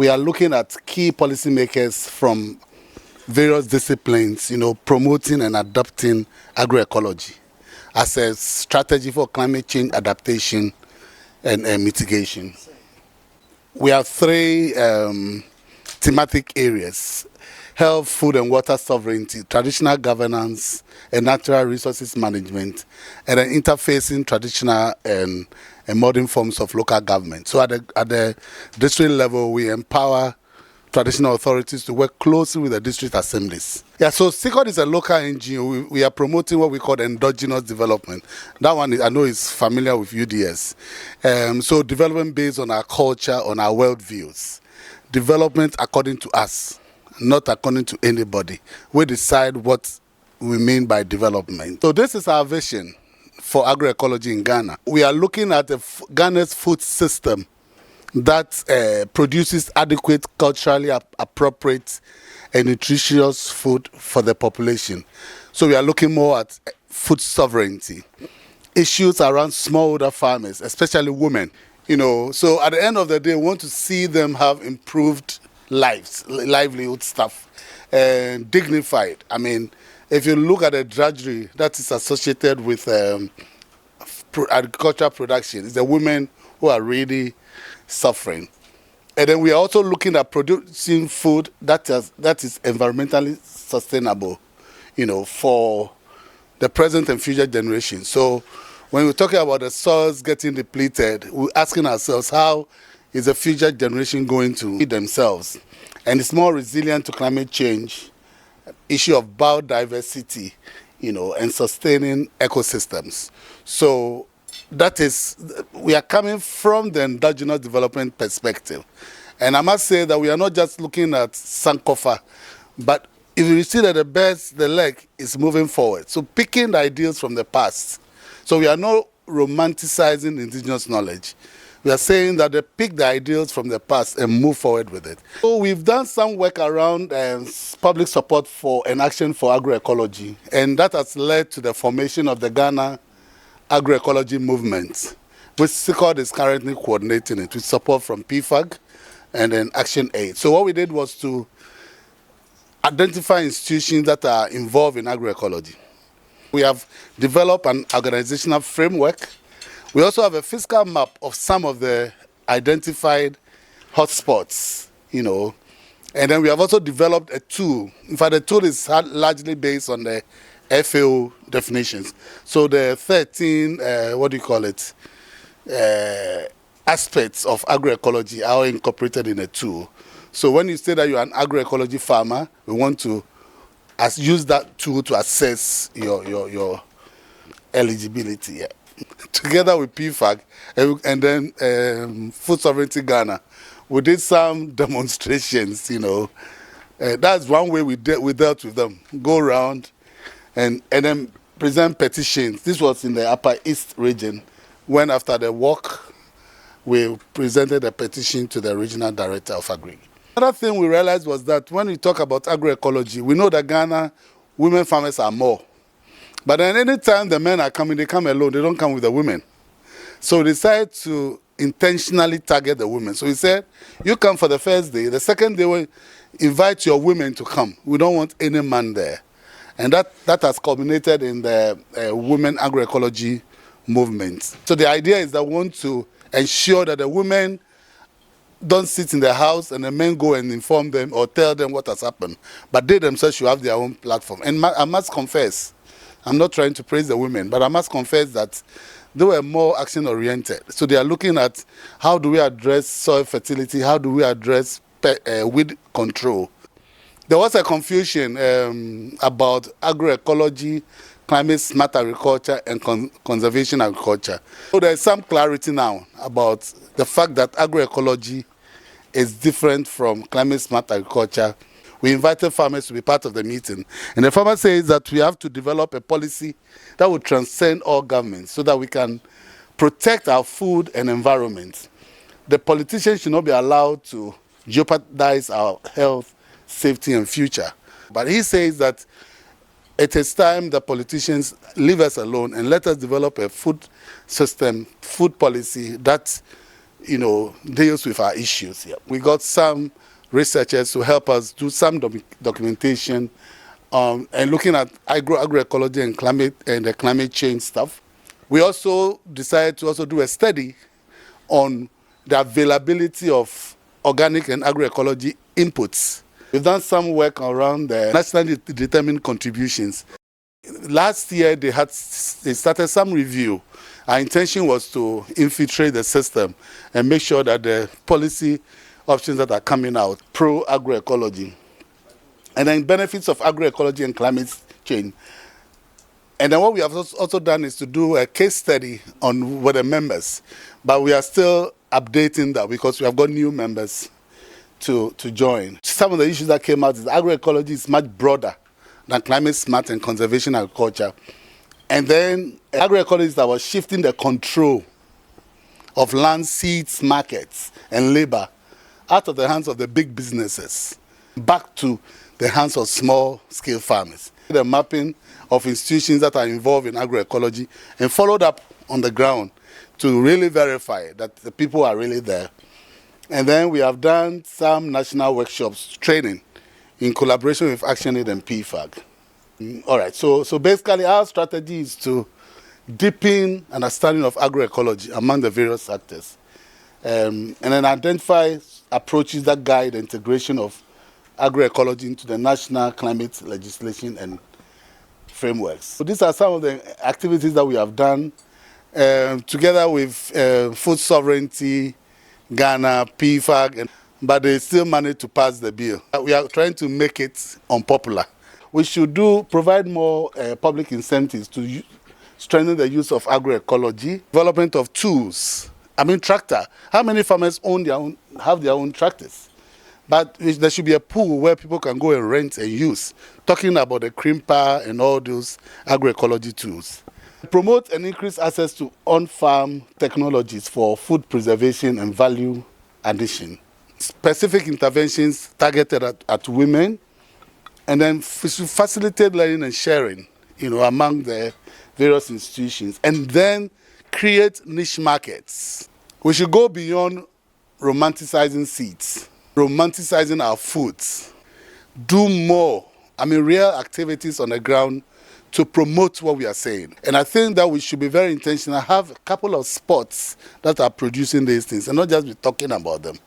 we are looking at key policymakers from various disciplines, promoting and adopting agroecology as a strategy for climate change adaptation and mitigation. We have three thematic areas: health, food and water sovereignty, traditional governance, and natural resources management, and then interfacing traditional and modern forms of local government. So at the district level, we empower traditional authorities to work closely with the district assemblies. Yeah, so SICOD is a local NGO. We are promoting what we call indigenous development. That one I know is familiar with UDS. So development based on our culture, on our worldviews. Development according to us, not according to anybody. We decide what we mean by development. So this is our vision for agroecology in Ghana. We are looking at Ghana's food system that produces adequate, culturally appropriate and nutritious food for the population. So we are looking more at food sovereignty, issues around smallholder farmers, especially women. So at the end of the day, we want to see them have improved lives, livelihood stuff, and dignified. I mean, if you look at the drudgery that is associated with agricultural production, it's the women who are really suffering. And then we are also looking at producing food that is environmentally sustainable, for the present and future generations. So when we're talking about the soils getting depleted, we're asking ourselves, how is the future generation going to feed themselves? And it's more resilient to climate change, issue of biodiversity, and sustaining ecosystems. So that is, we are coming from the indigenous development perspective. And I must say that we are not just looking at Sankofa, but if you see that the leg is moving forward. So picking the ideas from the past. So we are not romanticizing indigenous knowledge. We are saying that they pick the ideals from the past and move forward with it. So we've done some work around public support for and action for agroecology, and that has led to the formation of the Ghana agroecology movement, which SICOD is currently coordinating it with support from PFAG and then Action Aid. So what we did was to identify institutions that are involved in agroecology. We have developed an organizational framework. We also have a fiscal map of some of the identified hotspots, And then we have also developed a tool. In fact, the tool is largely based on the FAO definitions. So the 13, aspects of agroecology are incorporated in a tool. So when you say that you're an agroecology farmer, we want to use that tool to assess your eligibility. Yeah. Together with PFAG and then Food Sovereignty Ghana, we did some demonstrations, That's one way we dealt with them. Go around and then present petitions. This was in the Upper East region, when after the walk, we presented a petition to the regional director of Agri. Another thing we realized was that when we talk about agroecology, we know that Ghana women farmers are more. But then anytime the men are coming, they come alone. They don't come with the women. So we decided to intentionally target the women. So we said, you come for the first day. The second day, we invite your women to come. We don't want any man there. And that has culminated in the women agroecology movement. So the idea is that we want to ensure that the women don't sit in the house and the men go and inform them or tell them what has happened. But they themselves should have their own platform. And I must confess, I'm not trying to praise the women, but I must confess that they were more action-oriented. So they are looking at how do we address soil fertility, how do we address weed control. There was a confusion about agroecology, climate-smart agriculture, and conservation agriculture. So there is some clarity now about the fact that agroecology is different from climate-smart agriculture. We invited farmers to be part of the meeting. And the farmer says that we have to develop a policy that will transcend all governments so that we can protect our food and environment. The politicians should not be allowed to jeopardize our health, safety, and future. But he says that it is time the politicians leave us alone and let us develop a food system, food policy that deals with our issues here. We got some researchers to help us do some documentation and looking at agroecology and the climate change stuff. We also decided to also do a study on the availability of organic and agroecology inputs. We've done some work around the nationally determined contributions. Last year they started some review. Our intention was to infiltrate the system and make sure that the policy options that are coming out pro-agroecology and then benefits of agroecology and climate change. And then what we have also done is to do a case study with the members, but we are still updating that because we have got new members to join. Some of the issues that came out is agroecology is much broader than climate smart and conservation agriculture. And then agroecology is about shifting the control of land, seeds, markets, and labor out of the hands of the big businesses back to the hands of small-scale farmers. The mapping of institutions that are involved in agroecology and followed up on the ground to really verify that the people are really there. And then we have done some national workshops, training, in collaboration with ActionAid and PFAG. All right, so basically our strategy is to deepen understanding of agroecology among the various actors and then identify approaches that guide the integration of agroecology into the national climate legislation and frameworks. So these are some of the activities that we have done together with food sovereignty, Ghana, PFAG, but they still managed to pass the bill. We are trying to make it unpopular. We should provide more public incentives to strengthen the use of agroecology, development of tools. I mean, tractor. How many farmers have their own tractors? But there should be a pool where people can go and rent and use, talking about the crimper and all those agroecology tools. Promote and increase access to on-farm technologies for food preservation and value addition. Specific interventions targeted at women, and then facilitate learning and sharing, among the various institutions, and then create niche markets. We should go beyond romanticizing seeds, romanticizing our foods, do more, real activities on the ground to promote what we are saying. And I think that we should be very intentional, have a couple of spots that are producing these things and not just be talking about them.